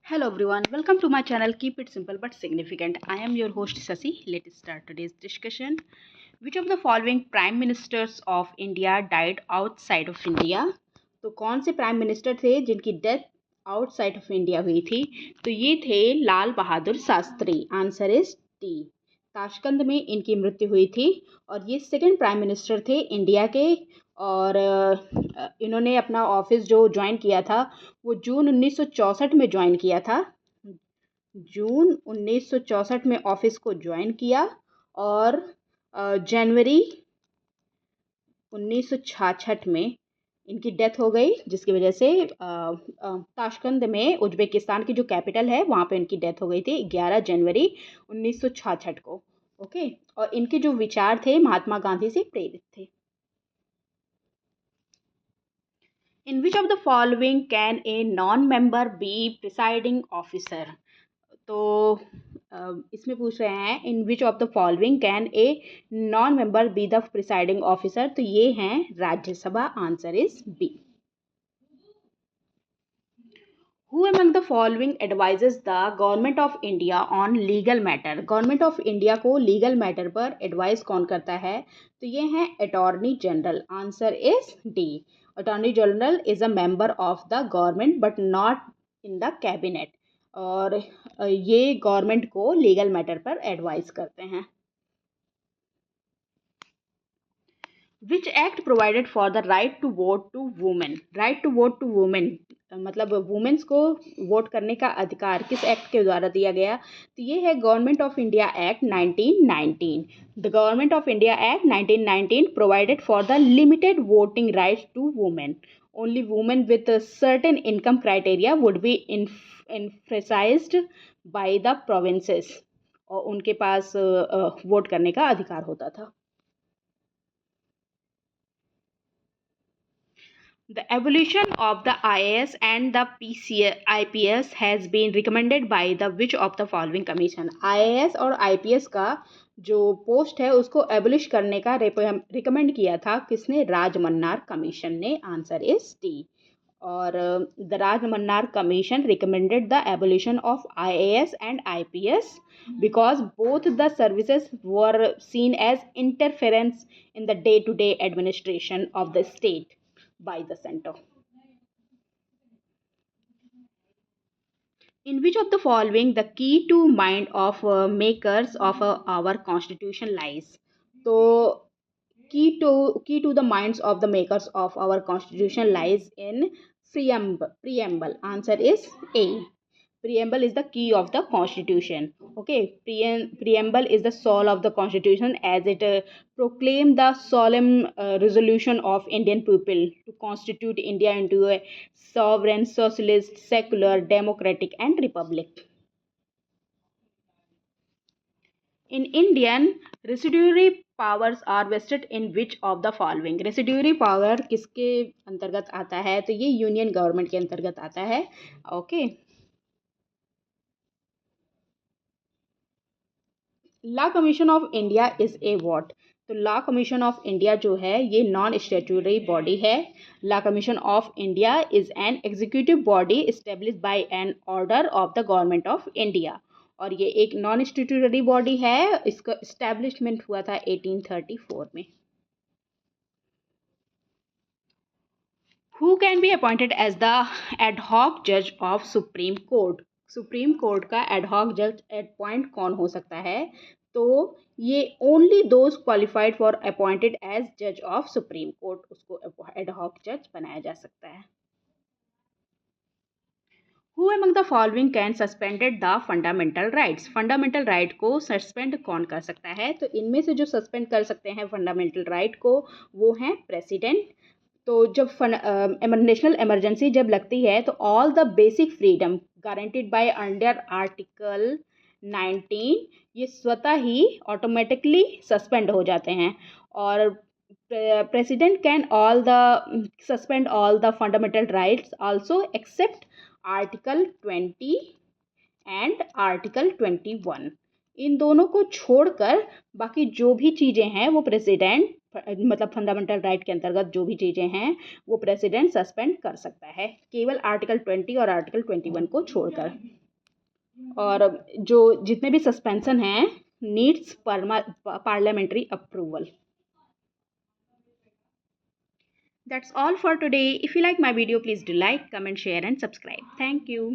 Hello everyone, welcome to my channel. Keep it simple but significant. I am your host Sasi. Let's start today's discussion. Which of the following prime ministers of India died outside of India? तो कौन से prime minister थे जिनकी death outside of India हुई थी? तो ये थे Lal Bahadur Shastri. Answer is D. Tashkent में इनकी मृत्यु हुई थी और ये सेकंड प्राइम मिनिस्टर थे इंडिया के. और इन्होंने अपना ऑफिस जो ज्वाइन किया था वो जून 1964 में ज्वाइन किया था. जून 1964 में ऑफिस को ज्वाइन किया और जनवरी 1966 में इनकी डेथ हो गई, जिसकी वजह से ताशकंद में उज्बेकिस्तान की जो कैपिटल है वहाँ पे इनकी डेथ हो गई थी 11 जनवरी 1966 को. ओके. और इनके जो विचार थे महात्मा गांधी से प्रेरित थे. In which of the following can a non-member be presiding officer? तो इसमें पूछ रहे हैं in which of the following can a non member be the presiding officer. तो ये हैं Rajya Sabha. Answer is B. Who among the following advises the government of India on legal matter? Government of India को legal matter पर advice कौन करता है? तो ये हैं attorney general. Answer is D. Attorney general is a member of the government but not in the cabinet. और ये गवर्नमेंट को लीगल मैटर पर एडवाइस करते हैं. Which act provided for the right to vote to women? Right to vote to women मतलब womens को vote करने का अधिकार किस एक्ट के द्वारा दिया गया? तो ये है government of India act 1919. The government of India act 1919 provided for the limited voting rights to women. Only women with certain income criteria would be emphasized by the provinces. और उनके पास वोट करने का अधिकार होता था. The evolution of the IAS and the IPS has been recommended by the which of the following commission? IAS और IPS का जो पोस्ट है उसको एबलिश करने का रिकमेंड किया था किसने? राजमन्नार कमीशन ने. Answer is D. और the Rajamannar commission recommended the abolition of IAS and IPS because both the services were seen as interference in the day-to-day administration of the state by the center. In which of the following the key to mind of makers of our constitution lies? So key to the minds of the makers of our constitution lies in preamble. Answer is A. Preamble is the key of the constitution. Okay. Preamble is the soul of the constitution as it proclaim the solemn resolution of Indian people to constitute India into a sovereign, socialist, secular, democratic and republic. In Indian, residuary powers are vested in which of the following? residuary power किसके अंतर्गत आता है? तो ये union government के अंतर्गत आता है. Okay. Law commission of India is a what? तो लॉ कमीशन ऑफ इंडिया जो है ये नॉन स्टैट्यूटरी बॉडी है. Law commission of India is an executive body established by an order of the government of India. और ये एक non statutory body है. इसका एस्टेब्लिशमेंट हुआ था 1834 में. Who can be appointed as the ad hoc judge of Supreme Court? Supreme Court का ad hoc जज अपॉइंट कौन हो सकता है? तो ये only those qualified for appointed as जज ऑफ सुप्रीम कोर्ट, उसको एडहॉक जज बनाया जा सकता है. Who among the following can suspended the fundamental rights? Fundamental right को सस्पेंड कौन कर सकता है? तो इनमें से जो सस्पेंड कर सकते हैं फंडामेंटल राइट को वो हैं प्रेसिडेंट. तो जब नेशनल इमरजेंसी जब लगती है तो all the basic freedom guaranteed by under article 19 ये स्वतः ही ऑटोमेटिकली सस्पेंड हो जाते हैं. और president can all the suspend all the fundamental rights also except article 20 and article 21. इन दोनों को छोड़कर बाकी जो भी चीज़ें हैं वो प्रेसिडेंट मतलब फंडामेंटल राइट के अंतर्गत जो भी चीज़ें हैं वो प्रेसिडेंट सस्पेंड कर सकता है, केवल आर्टिकल 20 और आर्टिकल 21 को छोड़कर. और जो जितने भी सस्पेंशन हैं needs parliamentary approval. That's all for today. If you like my video, please do like, comment, share and subscribe. Thank you.